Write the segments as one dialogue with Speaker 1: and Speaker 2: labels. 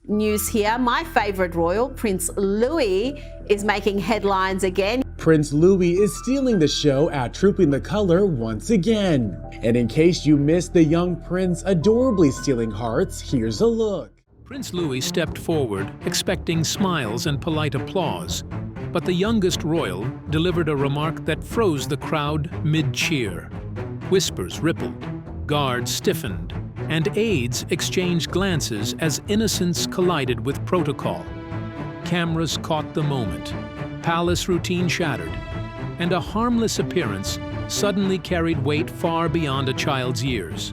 Speaker 1: News here, my favourite royal, Prince Louie, is making headlines again.
Speaker 2: Prince Louie is stealing the show at Trooping the Color once again. And in case you missed the young prince adorably stealing hearts, here's a look.
Speaker 3: Prince Louie stepped forward, expecting smiles and polite applause. But the youngest royal delivered a remark that froze the crowd mid-cheer. Whispers rippled, guards stiffened, and aides exchanged glances as innocence collided with protocol. Cameras caught the moment. Palace routine shattered, and a harmless appearance suddenly carried weight far beyond a child's years.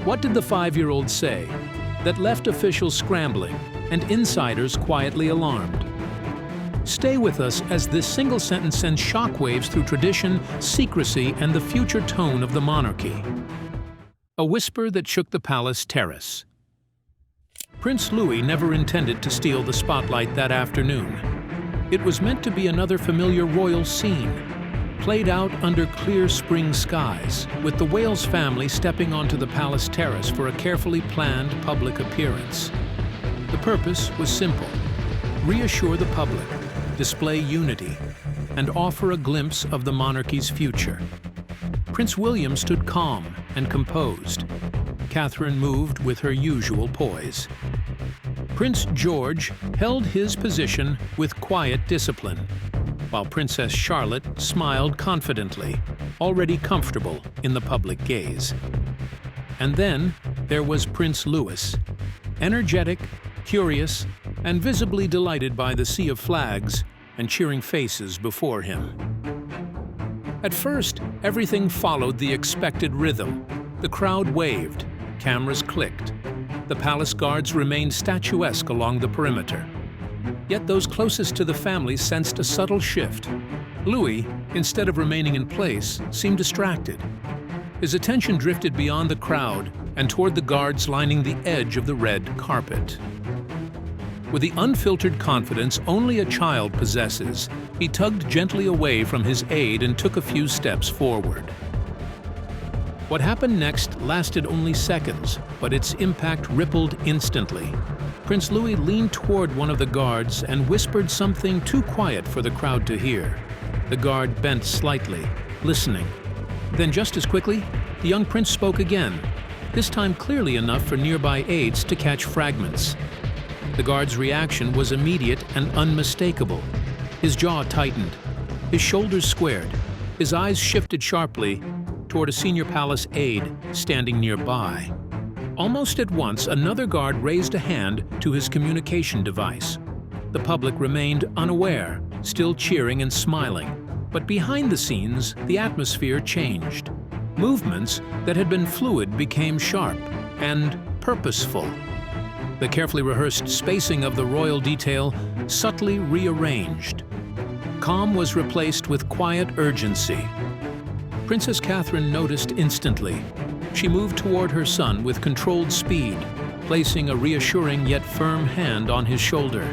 Speaker 3: What did the 5-year-old say that left officials scrambling and insiders quietly alarmed? Stay with us as this single sentence sends shockwaves through tradition, secrecy, and the future tone of the monarchy. A whisper that shook the palace terrace. Prince Louis never intended to steal the spotlight that afternoon. It was meant to be another familiar royal scene, played out under clear spring skies, with the Wales family stepping onto the palace terrace for a carefully planned public appearance. The purpose was simple: reassure the public, display unity, and offer a glimpse of the monarchy's future. Prince William stood calm and composed. Catherine moved with her usual poise. Prince George held his position with quiet discipline, while Princess Charlotte smiled confidently, already comfortable in the public gaze. And then there was Prince Louis, energetic, curious, and visibly delighted by the sea of flags and cheering faces before him. At first, everything followed the expected rhythm. The crowd waved, cameras clicked. The palace guards remained statuesque along the perimeter. Yet those closest to the family sensed a subtle shift. Louis, instead of remaining in place, seemed distracted. His attention drifted beyond the crowd and toward the guards lining the edge of the red carpet. With the unfiltered confidence only a child possesses, he tugged gently away from his aide and took a few steps forward. What happened next lasted only seconds, but its impact rippled instantly. Prince Louis leaned toward one of the guards and whispered something too quiet for the crowd to hear. The guard bent slightly, listening. Then just as quickly, the young prince spoke again, this time clearly enough for nearby aides to catch fragments. The guard's reaction was immediate and unmistakable. His jaw tightened, his shoulders squared, his eyes shifted sharply toward a senior palace aide standing nearby. Almost at once, another guard raised a hand to his communication device. The public remained unaware, still cheering and smiling. But behind the scenes, the atmosphere changed. Movements that had been fluid became sharp and purposeful. The carefully rehearsed spacing of the royal detail subtly rearranged. Calm was replaced with quiet urgency. Princess Catherine noticed instantly. She moved toward her son with controlled speed, placing a reassuring yet firm hand on his shoulder.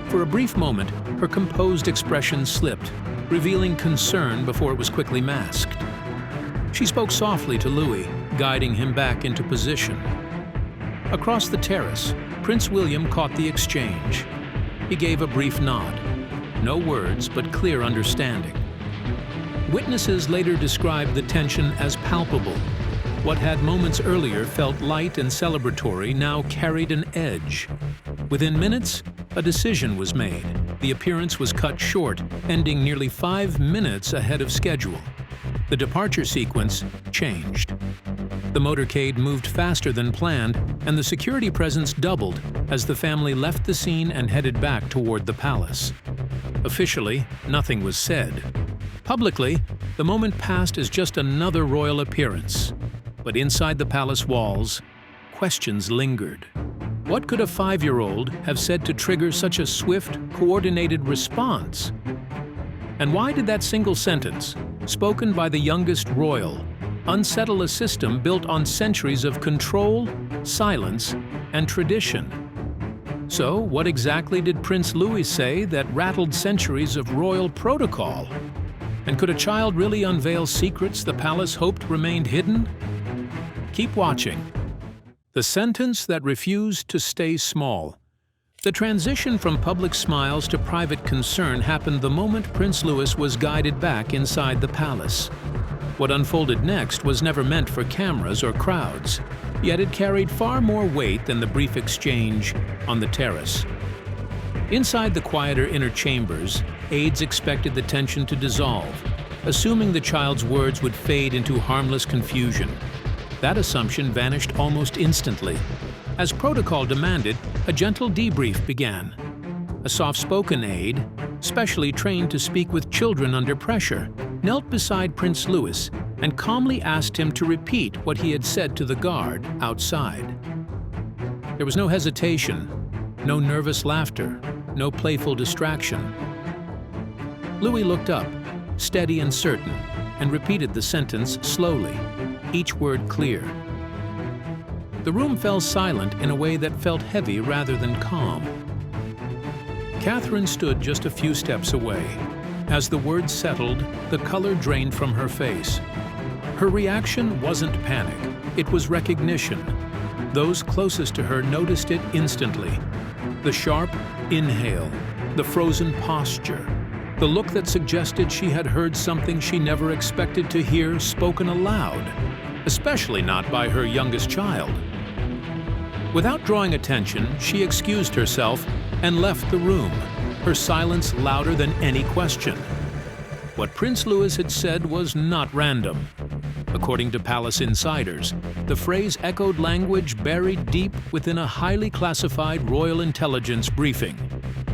Speaker 3: For a brief moment, her composed expression slipped, revealing concern before it was quickly masked. She spoke softly to Louis, guiding him back into position. Across the terrace, Prince William caught the exchange. He gave a brief nod. No words, but clear understanding. Witnesses later described the tension as palpable. What had moments earlier felt light and celebratory now carried an edge. Within minutes, a decision was made. The appearance was cut short, ending nearly 5 minutes ahead of schedule. The departure sequence changed. The motorcade moved faster than planned, and the security presence doubled as the family left the scene and headed back toward the palace. Officially, nothing was said. Publicly, the moment passed as just another royal appearance. But inside the palace walls, questions lingered. What could a 5-year-old have said to trigger such a swift, coordinated response? And why did that single sentence, spoken by the youngest royal, unsettle a system built on centuries of control, silence, and tradition? So, what exactly did Prince Louis say that rattled centuries of royal protocol? And could a child really unveil secrets the palace hoped remained hidden? Keep watching. The sentence that refused to stay small The transition from public smiles to private concern happened the moment Prince Louis was guided back inside the palace. What unfolded next was never meant for cameras or crowds, yet it carried far more weight than the brief exchange on the terrace. Inside the quieter inner chambers, aides expected the tension to dissolve, assuming the child's words would fade into harmless confusion. That assumption vanished almost instantly. As protocol demanded, a gentle debrief began. A soft-spoken aide, specially trained to speak with children under pressure, knelt beside Prince Louis and calmly asked him to repeat what he had said to the guard outside. There was no hesitation, no nervous laughter, no playful distraction. Louis looked up, steady and certain, and repeated the sentence slowly, each word clear. The room fell silent in a way that felt heavy rather than calm. Catherine stood just a few steps away. As the words settled, the color drained from her face. Her reaction wasn't panic, it was recognition. Those closest to her noticed it instantly. The sharp inhale, the frozen posture, the look that suggested she had heard something she never expected to hear spoken aloud, especially not by her youngest child. Without drawing attention, she excused herself and left the room, her silence louder than any question. What Prince Louis had said was not random. According to palace insiders, the phrase echoed language buried deep within a highly classified royal intelligence briefing,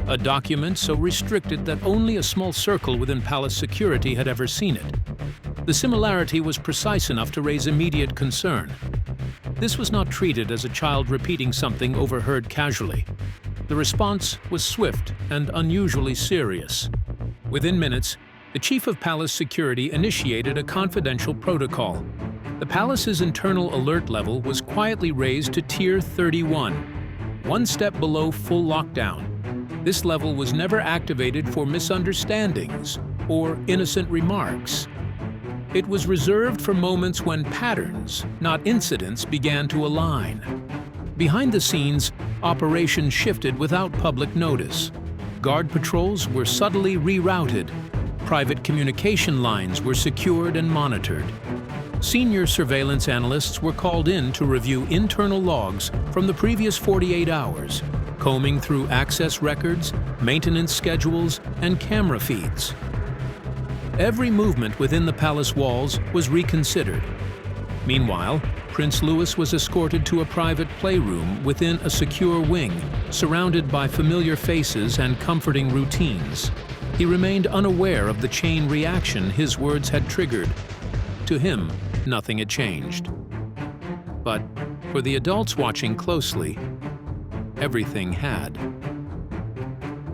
Speaker 3: a document so restricted that only a small circle within palace security had ever seen it. The similarity was precise enough to raise immediate concern. This was not treated as a child repeating something overheard casually. The response was swift and unusually serious. Within minutes, the chief of palace security initiated a confidential protocol. The palace's internal alert level was quietly raised to Tier 31, one step below full lockdown. This level was never activated for misunderstandings or innocent remarks. It was reserved for moments when patterns, not incidents, began to align. Behind the scenes, operations shifted without public notice. Guard patrols were subtly rerouted. Private communication lines were secured and monitored. Senior surveillance analysts were called in to review internal logs from the previous 48 hours, combing through access records, maintenance schedules, and camera feeds. Every movement within the palace walls was reconsidered. Meanwhile, Prince Louis was escorted to a private playroom within a secure wing, surrounded by familiar faces and comforting routines. He remained unaware of the chain reaction his words had triggered. To him, nothing had changed. But for the adults watching closely, everything had.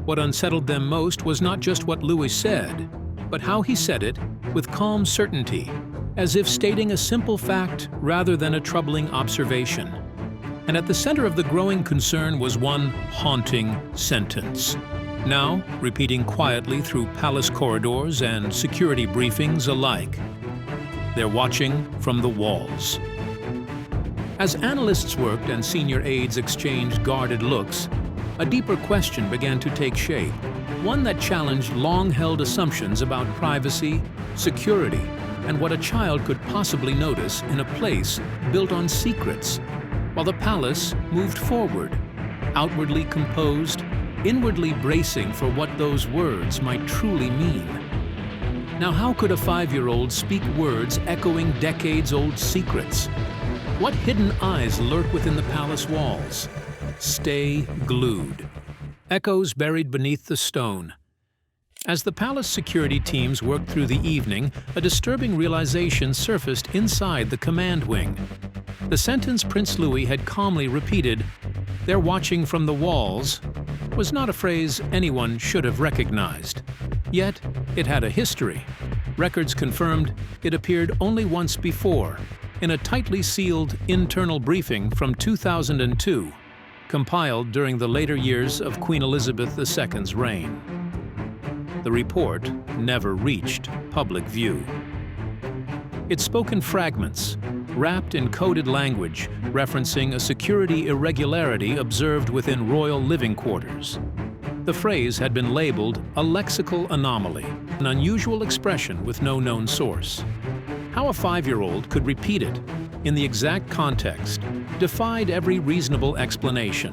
Speaker 3: What unsettled them most was not just what Louis said, but how he said it with calm certainty, as if stating a simple fact rather than a troubling observation. And at the center of the growing concern was one haunting sentence. Now, repeating quietly through palace corridors and security briefings alike. They're watching from the walls. As analysts worked and senior aides exchanged guarded looks, a deeper question began to take shape, one that challenged long-held assumptions about privacy, security, and what a child could possibly notice in a place built on secrets, while the palace moved forward, outwardly composed, inwardly bracing for what those words might truly mean. Now, how could a 5-year-old speak words echoing decades-old secrets? What hidden eyes lurk within the palace walls? Stay glued. Echoes buried beneath the stone. As the palace security teams worked through the evening, a disturbing realization surfaced inside the command wing. The sentence Prince Louis had calmly repeated, "They're watching from the walls," was not a phrase anyone should have recognized. Yet, it had a history. Records confirmed it appeared only once before, in a tightly sealed internal briefing from 2002, compiled during the later years of Queen Elizabeth II's reign. The report never reached public view. It spoke in fragments, wrapped in coded language referencing a security irregularity observed within royal living quarters. The phrase had been labeled a lexical anomaly, an unusual expression with no known source. How a 5-year-old could repeat it in the exact context defied every reasonable explanation.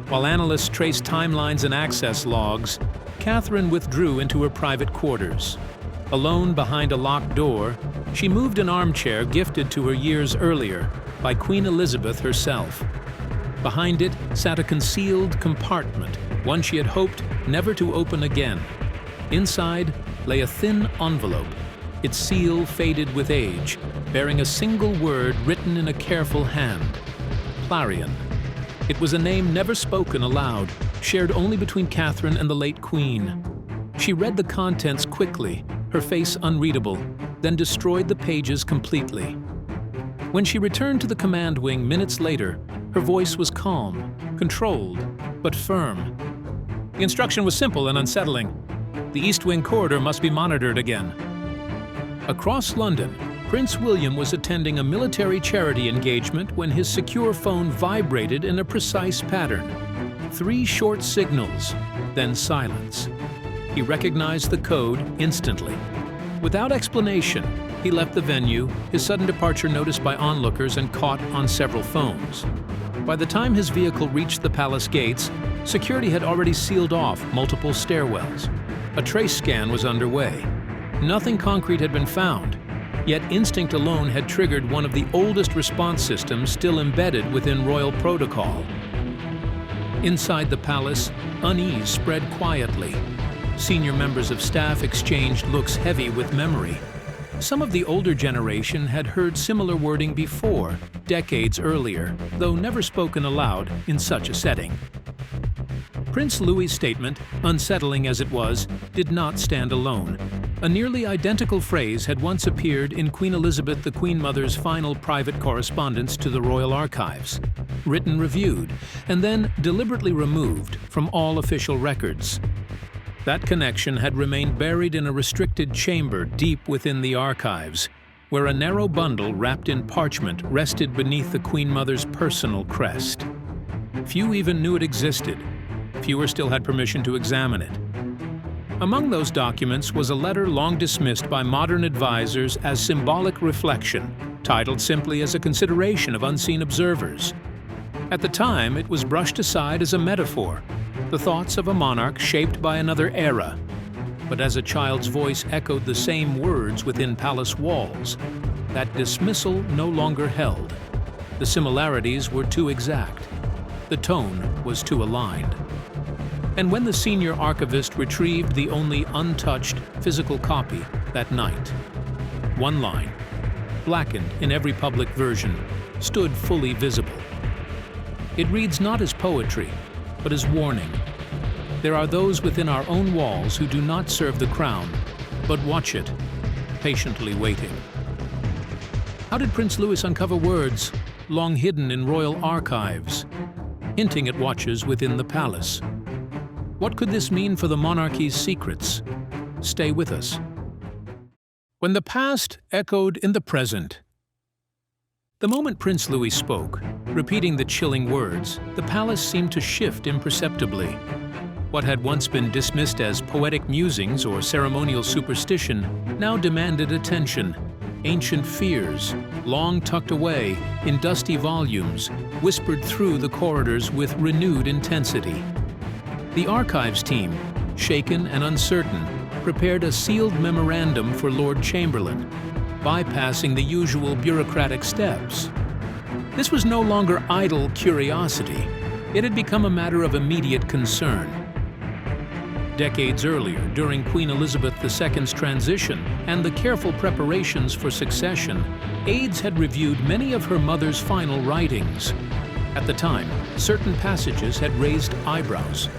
Speaker 3: While analysts traced timelines and access logs, Catherine withdrew into her private quarters. Alone behind a locked door, she moved an armchair gifted to her years earlier by Queen Elizabeth herself. Behind it sat a concealed compartment, one she had hoped never to open again. Inside lay a thin envelope, its seal faded with age, bearing a single word written in a careful hand: Clarion. It was a name never spoken aloud, shared only between Catherine and the late Queen. She read the contents quickly, her face unreadable, then destroyed the pages completely. When she returned to the command wing minutes later, her voice was calm, controlled, but firm. The instruction was simple and unsettling. The East Wing corridor must be monitored again. Across London, Prince William was attending a military charity engagement when his secure phone vibrated in a precise pattern. 3 short signals, then silence. He recognized the code instantly. Without explanation, he left the venue, his sudden departure noticed by onlookers and caught on several phones. By the time his vehicle reached the palace gates, security had already sealed off multiple stairwells. A trace scan was underway. Nothing concrete had been found, yet instinct alone had triggered one of the oldest response systems still embedded within royal protocol. Inside the palace, unease spread quietly. Senior members of staff exchanged looks heavy with memory. Some of the older generation had heard similar wording before, decades earlier, though never spoken aloud in such a setting. Prince Louis's statement, unsettling as it was, did not stand alone. A nearly identical phrase had once appeared in Queen Elizabeth the Queen Mother's final private correspondence to the Royal Archives, written reviewed, and then deliberately removed from all official records. That connection had remained buried in a restricted chamber deep within the archives, where a narrow bundle wrapped in parchment rested beneath the Queen Mother's personal crest. Few even knew it existed. Fewer still had permission to examine it. Among those documents was a letter long dismissed by modern advisors as symbolic reflection, titled simply as a consideration of unseen observers. At the time, it was brushed aside as a metaphor, the thoughts of a monarch shaped by another era. But as a child's voice echoed the same words within palace walls, that dismissal no longer held. The similarities were too exact. The tone was too aligned. And when the senior archivist retrieved the only untouched physical copy that night, one line, blackened in every public version, stood fully visible. It reads not as poetry, but as warning. There are those within our own walls who do not serve the crown, but watch it, patiently waiting. How did Prince Louis uncover words long hidden in royal archives, hinting at watchers within the palace? What could this mean for the monarchy's secrets? Stay with us. When the past echoed in the present. The moment Prince Louis spoke, repeating the chilling words, the palace seemed to shift imperceptibly. What had once been dismissed as poetic musings or ceremonial superstition now demanded attention. Ancient fears, long tucked away in dusty volumes, whispered through the corridors with renewed intensity. The archives team, shaken and uncertain, prepared a sealed memorandum for Lord Chamberlain, bypassing the usual bureaucratic steps. This was no longer idle curiosity. It had become a matter of immediate concern. Decades earlier, during Queen Elizabeth II's transition and the careful preparations for succession, aides had reviewed many of her mother's final writings. At the time, certain passages had raised eyebrows.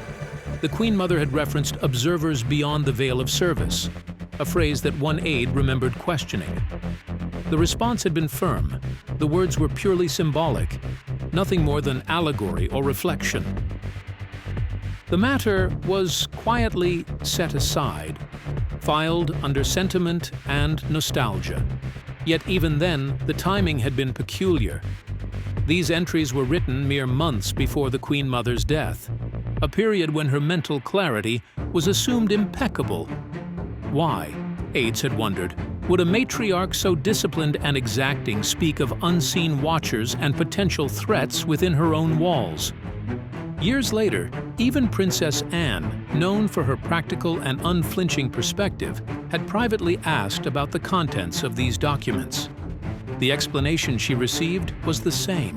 Speaker 3: The Queen Mother had referenced observers beyond the veil of service, a phrase that one aide remembered questioning. The response had been firm. The words were purely symbolic, nothing more than allegory or reflection. The matter was quietly set aside, filed under sentiment and nostalgia. Yet even then, the timing had been peculiar. These entries were written mere months before the Queen Mother's death, a period when her mental clarity was assumed impeccable. Why, aides had wondered, would a matriarch so disciplined and exacting speak of unseen watchers and potential threats within her own walls? Years later, even Princess Anne, known for her practical and unflinching perspective, had privately asked about the contents of these documents. The explanation she received was the same.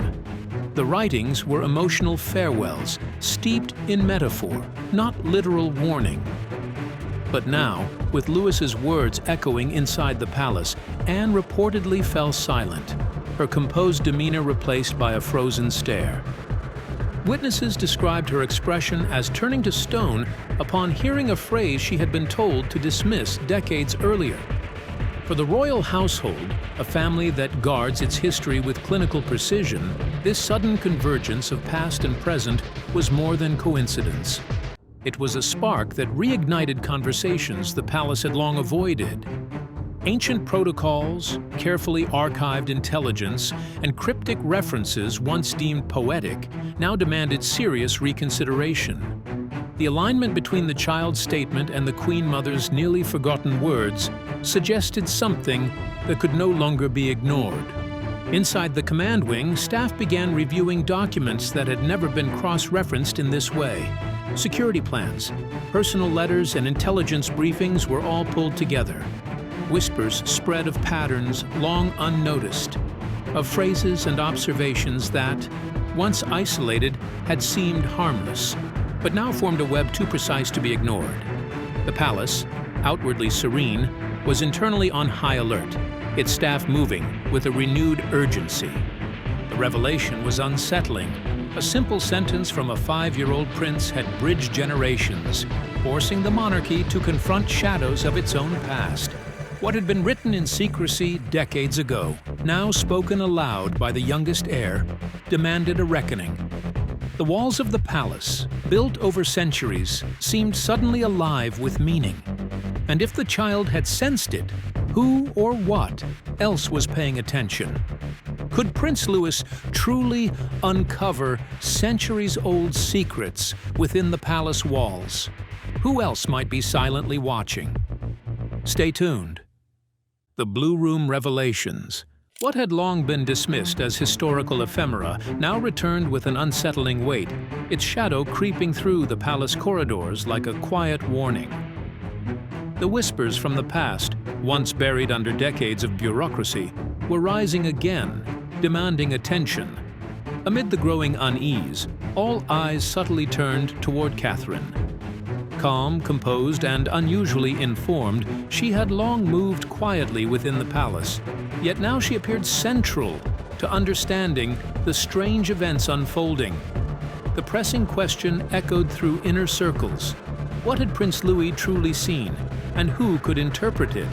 Speaker 3: The writings were emotional farewells, steeped in metaphor, not literal warning. But now, with Louis's words echoing inside the palace, Anne reportedly fell silent, her composed demeanor replaced by a frozen stare. Witnesses described her expression as turning to stone upon hearing a phrase she had been told to dismiss decades earlier. For the royal household, a family that guards its history with clinical precision, this sudden convergence of past and present was more than coincidence. It was a spark that reignited conversations the palace had long avoided. Ancient protocols, carefully archived intelligence, and cryptic references once deemed poetic now demanded serious reconsideration. The alignment between the child's statement and the Queen Mother's nearly forgotten words suggested something that could no longer be ignored. Inside the command wing, staff began reviewing documents that had never been cross-referenced in this way. Security plans, personal letters, and intelligence briefings were all pulled together. Whispers spread of patterns long unnoticed, of phrases and observations that, once isolated, had seemed harmless, but now formed a web too precise to be ignored. The palace, outwardly serene, was internally on high alert, its staff moving with a renewed urgency. The revelation was unsettling. A simple sentence from a 5-year-old prince had bridged generations, forcing the monarchy to confront shadows of its own past. What had been written in secrecy decades ago, now spoken aloud by the youngest heir, demanded a reckoning. The walls of the palace, built over centuries, seemed suddenly alive with meaning. And if the child had sensed it, who or what else was paying attention? Could Prince Louis truly uncover centuries-old secrets within the palace walls? Who else might be silently watching? Stay tuned. The Blue Room Revelations. What had long been dismissed as historical ephemera now returned with an unsettling weight, its shadow creeping through the palace corridors like a quiet warning. The whispers from the past, once buried under decades of bureaucracy, were rising again, demanding attention. Amid the growing unease, all eyes subtly turned toward Catherine. Calm, composed, and unusually informed, she had long moved quietly within the palace, yet now she appeared central to understanding the strange events unfolding. The pressing question echoed through inner circles. What had Prince Louis truly seen, and who could interpret it?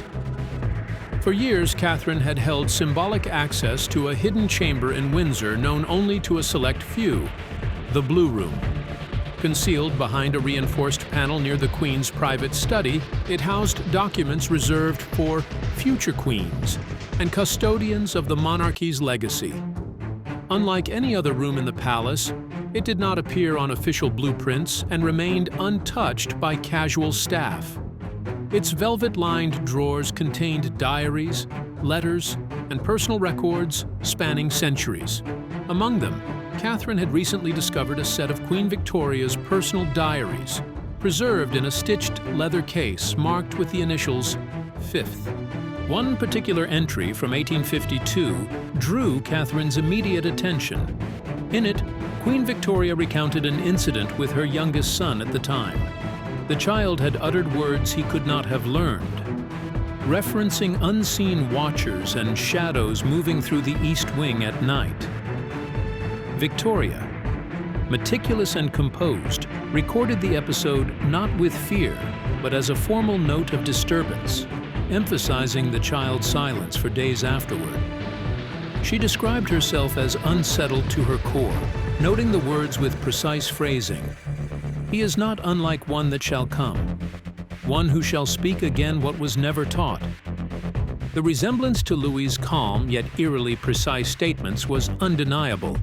Speaker 3: For years, Catherine had held symbolic access to a hidden chamber in Windsor known only to a select few, the Blue Room. Concealed behind a reinforced panel near the Queen's private study, it housed documents reserved for future queens and custodians of the monarchy's legacy. Unlike any other room in the palace, it did not appear on official blueprints and remained untouched by casual staff. Its velvet-lined drawers contained diaries, letters, and personal records spanning centuries. Among them, Catherine had recently discovered a set of Queen Victoria's personal diaries, preserved in a stitched leather case marked with the initials 5th. One particular entry from 1852 drew Catherine's immediate attention. In it, Queen Victoria recounted an incident with her youngest son at the time. The child had uttered words he could not have learned, referencing unseen watchers and shadows moving through the East Wing at night. Victoria, meticulous and composed, recorded the episode not with fear, but as a formal note of disturbance, emphasizing the child's silence for days afterward. She described herself as unsettled to her core, noting the words with precise phrasing. He is not unlike one that shall come, one who shall speak again what was never taught. The resemblance to Louie's calm yet eerily precise statements was undeniable.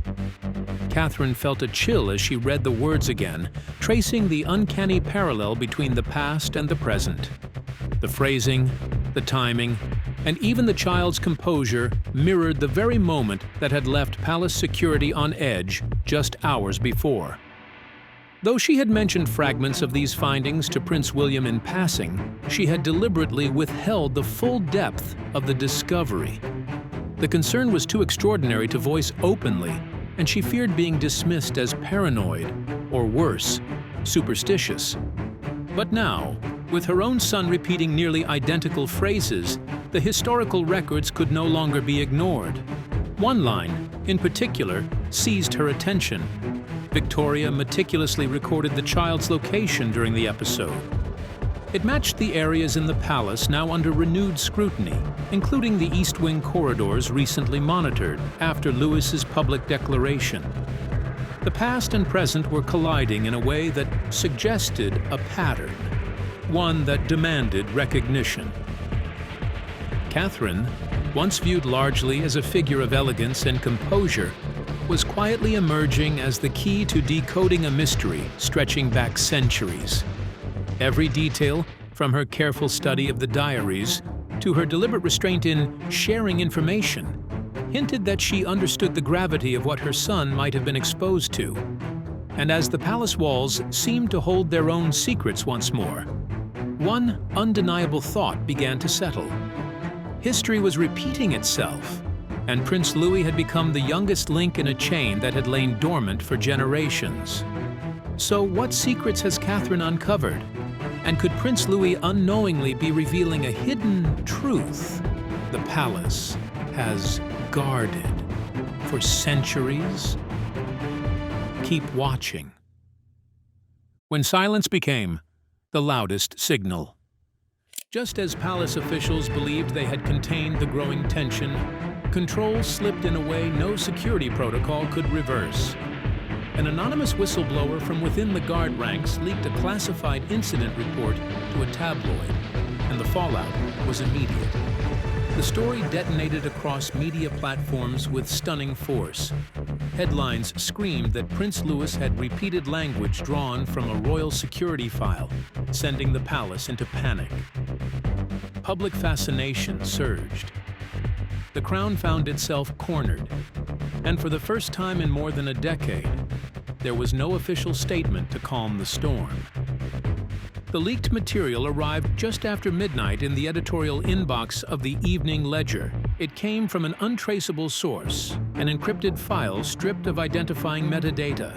Speaker 3: Catherine felt a chill as she read the words again, tracing the uncanny parallel between the past and the present. The phrasing, the timing, and even the child's composure mirrored the very moment that had left palace security on edge just hours before. Though she had mentioned fragments of these findings to Prince William in passing, she had deliberately withheld the full depth of the discovery. The concern was too extraordinary to voice openly, and she feared being dismissed as paranoid, or worse, superstitious. But now, with her own son repeating nearly identical phrases, the historical records could no longer be ignored. One line, in particular, seized her attention. Victoria meticulously recorded the child's location during the episode. It matched the areas in the palace now under renewed scrutiny, including the East Wing corridors recently monitored after Louis's public declaration. The past and present were colliding in a way that suggested a pattern, one that demanded recognition. Catherine, once viewed largely as a figure of elegance and composure, was quietly emerging as the key to decoding a mystery stretching back centuries. Every detail, from her careful study of the diaries to her deliberate restraint in sharing information, hinted that she understood the gravity of what her son might have been exposed to. And as the palace walls seemed to hold their own secrets once more, one undeniable thought began to settle. History was repeating itself, and Prince Louis had become the youngest link in a chain that had lain dormant for generations. So what secrets has Catherine uncovered? And could Prince Louis unknowingly be revealing a hidden truth the palace has guarded for centuries? Keep watching. When silence became the loudest signal. Just as palace officials believed they had contained the growing tension, control slipped in a way no security protocol could reverse. An anonymous whistleblower from within the guard ranks leaked a classified incident report to a tabloid, and the fallout was immediate. The story detonated across media platforms with stunning force. Headlines screamed that Prince Louis had repeated language drawn from a royal security file, sending the palace into panic. Public fascination surged. The crown found itself cornered, and for the first time in more than a decade, there was no official statement to calm the storm. The leaked material arrived just after midnight in the editorial inbox of the Evening Ledger. It came from an untraceable source, an encrypted file stripped of identifying metadata.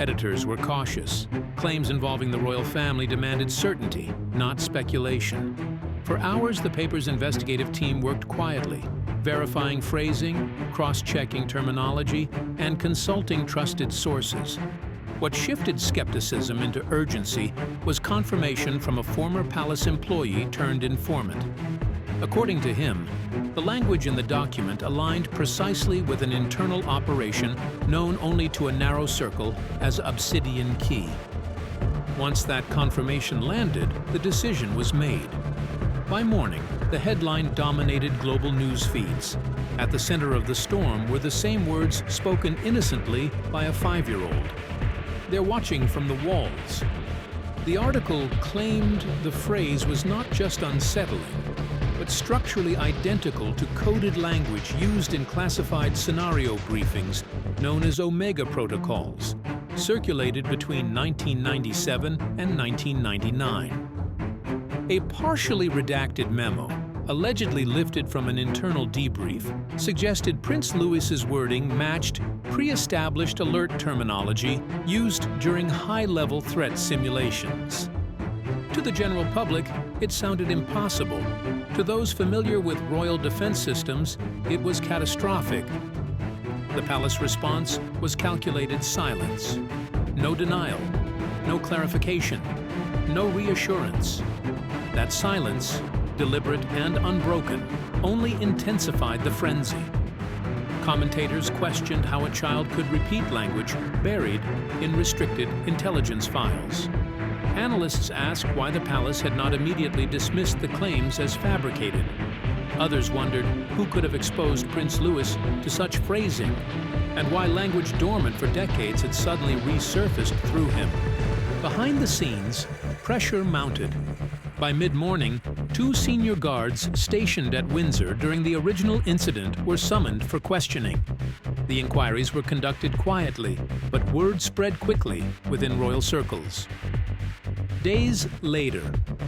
Speaker 3: Editors were cautious. Claims involving the royal family demanded certainty, not speculation. For hours, the paper's investigative team worked quietly, verifying phrasing, cross-checking terminology, and consulting trusted sources. What shifted skepticism into urgency was confirmation from a former palace employee turned informant. According to him, the language in the document aligned precisely with an internal operation known only to a narrow circle as Obsidian Key. Once that confirmation landed, the decision was made. By morning, the headline dominated global news feeds. At the center of the storm were the same words spoken innocently by a 5-year-old. "They're watching from the walls." The article claimed the phrase was not just unsettling, but structurally identical to coded language used in classified scenario briefings known as Omega protocols, circulated between 1997 and 1999. A partially redacted memo, allegedly lifted from an internal debrief, suggested Prince Louis's wording matched pre-established alert terminology used during high-level threat simulations. To the general public, it sounded impossible. To those familiar with royal defense systems, it was catastrophic. The palace response was calculated silence. No denial, no clarification, no reassurance. That silence, deliberate and unbroken, only intensified the frenzy. Commentators questioned how a child could repeat language buried in restricted intelligence files. Analysts asked why the palace had not immediately dismissed the claims as fabricated. Others wondered who could have exposed Prince Louis to such phrasing, and why language dormant for decades had suddenly resurfaced through him. Behind the scenes, pressure mounted. By mid-morning, 2 senior guards stationed at Windsor during the original incident were summoned for questioning. The inquiries were conducted quietly, but word spread quickly within royal circles. Days later,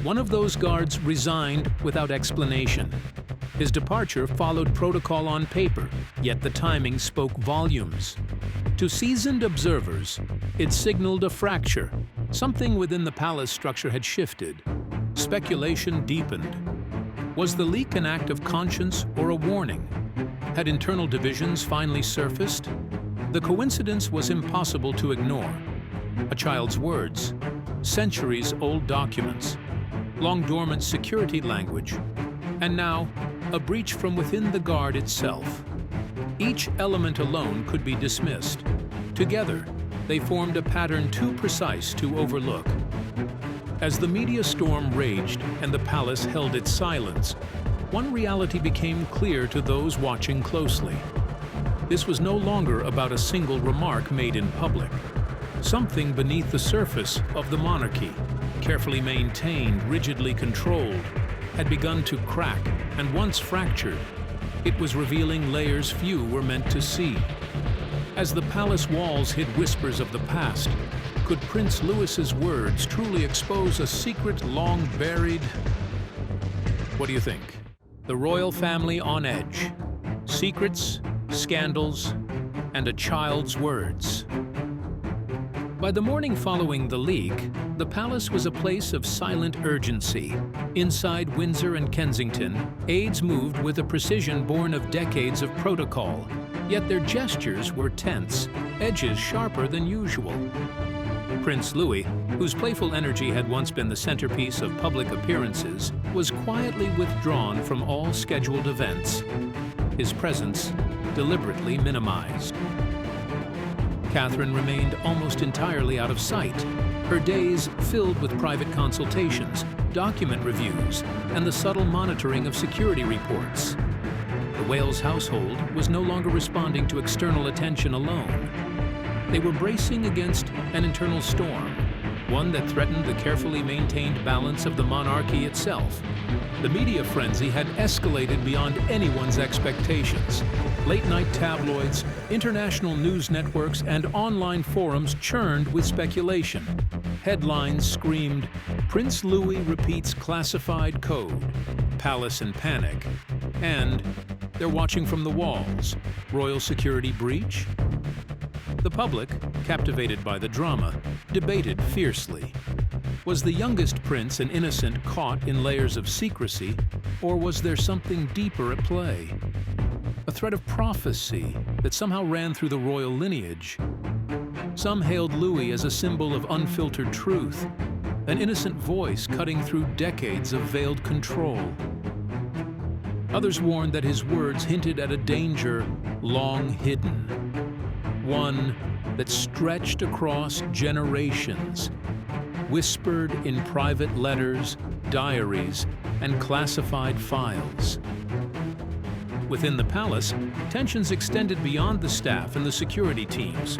Speaker 3: one of those guards resigned without explanation. His departure followed protocol on paper, yet the timing spoke volumes. To seasoned observers, it signaled a fracture. Something within the palace structure had shifted. Speculation deepened. Was the leak an act of conscience or a warning? Had internal divisions finally surfaced? The coincidence was impossible to ignore. A child's words, centuries-old documents, long-dormant security language, and now a breach from within the guard itself. Each element alone could be dismissed. Together, they formed a pattern too precise to overlook. As the media storm raged and the palace held its silence, one reality became clear to those watching closely. This was no longer about a single remark made in public. Something beneath the surface of the monarchy, carefully maintained, rigidly controlled, had begun to crack, and once fractured, it was revealing layers few were meant to see. As the palace walls hid whispers of the past, could Prince Louis's words truly expose a secret long buried? What do you think? The royal family on edge. Secrets, scandals, and a child's words. By the morning following the leak, the palace was a place of silent urgency. Inside Windsor and Kensington, aides moved with a precision born of decades of protocol, yet their gestures were tense, edges sharper than usual. Prince Louis, whose playful energy had once been the centerpiece of public appearances, was quietly withdrawn from all scheduled events, his presence deliberately minimized. Catherine remained almost entirely out of sight, her days filled with private consultations, document reviews, and the subtle monitoring of security reports. The Wales household was no longer responding to external attention alone. They were bracing against an internal storm, one that threatened the carefully maintained balance of the monarchy itself. The media frenzy had escalated beyond anyone's expectations. Late-night tabloids, international news networks, and online forums churned with speculation. Headlines screamed, "Prince Louis repeats classified code," "Palace in panic," and "They're watching from the walls. Royal security breach?" The public, captivated by the drama, debated fiercely. Was the youngest prince an innocent caught in layers of secrecy, or was there something deeper at play? A thread of prophecy that somehow ran through the royal lineage. Some hailed Louis as a symbol of unfiltered truth, an innocent voice cutting through decades of veiled control. Others warned that his words hinted at a danger long hidden, one that stretched across generations, whispered in private letters, diaries, and classified files. Within the palace, tensions extended beyond the staff and the security teams.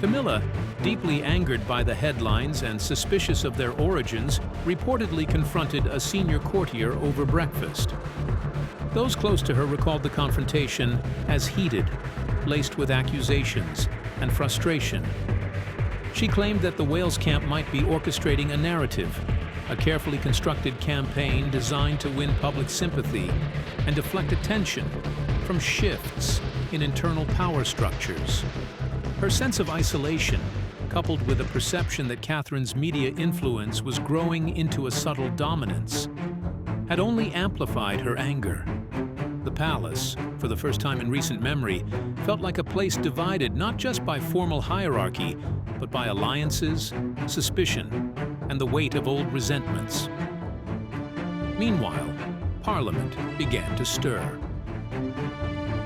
Speaker 3: Camilla, deeply angered by the headlines and suspicious of their origins, reportedly confronted a senior courtier over breakfast. Those close to her recalled the confrontation as heated, laced with accusations and frustration. She claimed that the Wales camp might be orchestrating a narrative, a carefully constructed campaign designed to win public sympathy and deflect attention from shifts in internal power structures. Her sense of isolation, coupled with a perception that Catherine's media influence was growing into a subtle dominance, had only amplified her anger. The palace, for the first time in recent memory, felt like a place divided not just by formal hierarchy, but by alliances, suspicion, and the weight of old resentments. Meanwhile, Parliament began to stir.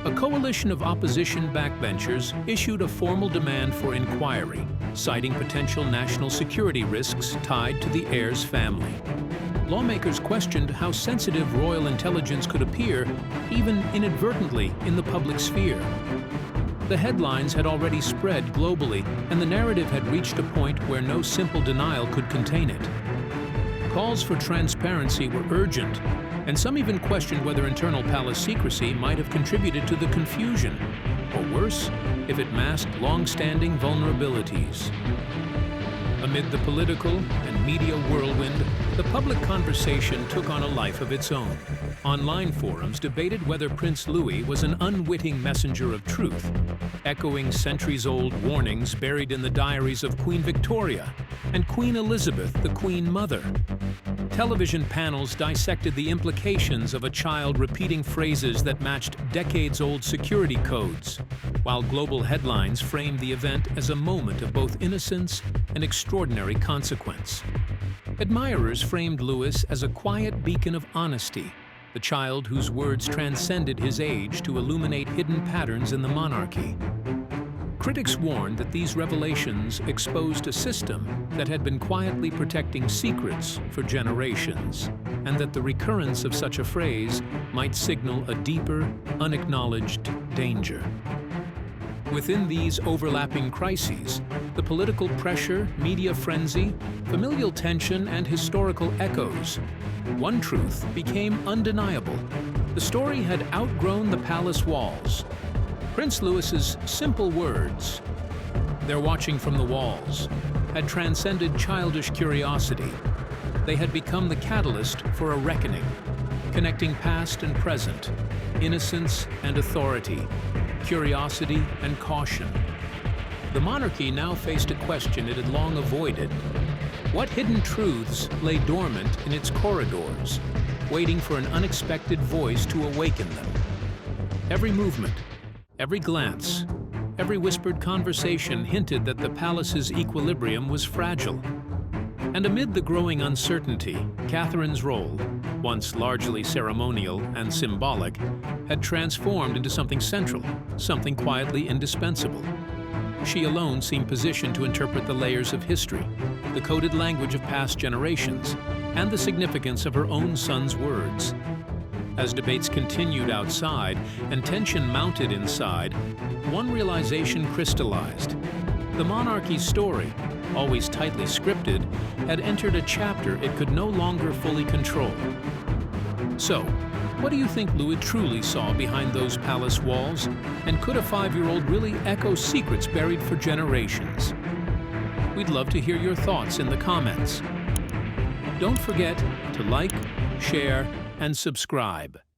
Speaker 3: A coalition of opposition backbenchers issued a formal demand for inquiry, citing potential national security risks tied to the heir's family. lawmakers questioned how sensitive royal intelligence could appear, even inadvertently, in the public sphere. The headlines had already spread globally, and the narrative had reached a point where no simple denial could contain it. Calls for transparency were urgent, and some even questioned whether internal palace secrecy might have contributed to the confusion, or worse, if it masked long-standing vulnerabilities. Amid the political and media whirlwind, the public conversation took on a life of its own. Online forums debated whether Prince Louis was an unwitting messenger of truth, echoing centuries-old warnings buried in the diaries of Queen Victoria and Queen Elizabeth, the Queen Mother. Television panels dissected the implications of a child repeating phrases that matched decades-old security codes, while global headlines framed the event as a moment of both innocence and extraordinary consequence. Admirers framed Louis as a quiet beacon of honesty, the child whose words transcended his age to illuminate hidden patterns in the monarchy. Critics warned that these revelations exposed a system that had been quietly protecting secrets for generations, and that the recurrence of such a phrase might signal a deeper, unacknowledged danger. Within these overlapping crises, the political pressure, media frenzy, familial tension, and historical echoes, one truth became undeniable. The story had outgrown the palace walls. Prince Louis's simple words, "They're watching from the walls," had transcended childish curiosity. They had become the catalyst for a reckoning, connecting past and present, innocence and authority, curiosity and caution. The monarchy now faced a question it had long avoided. What hidden truths lay dormant in its corridors, waiting for an unexpected voice to awaken them? Every movement, every glance, every whispered conversation hinted that the palace's equilibrium was fragile. And amid the growing uncertainty, Catherine's role, once largely ceremonial and symbolic, had transformed into something central, something quietly indispensable. She alone seemed positioned to interpret the layers of history, the coded language of past generations, and the significance of her own son's words. As debates continued outside and tension mounted inside, one realization crystallized. The monarchy's story, always tightly scripted, had entered a chapter it could no longer fully control. So, what do you think Louis truly saw behind those palace walls? And could a 5-year-old really echo secrets buried for generations? We'd love to hear your thoughts in the comments. Don't forget to like, share, and subscribe.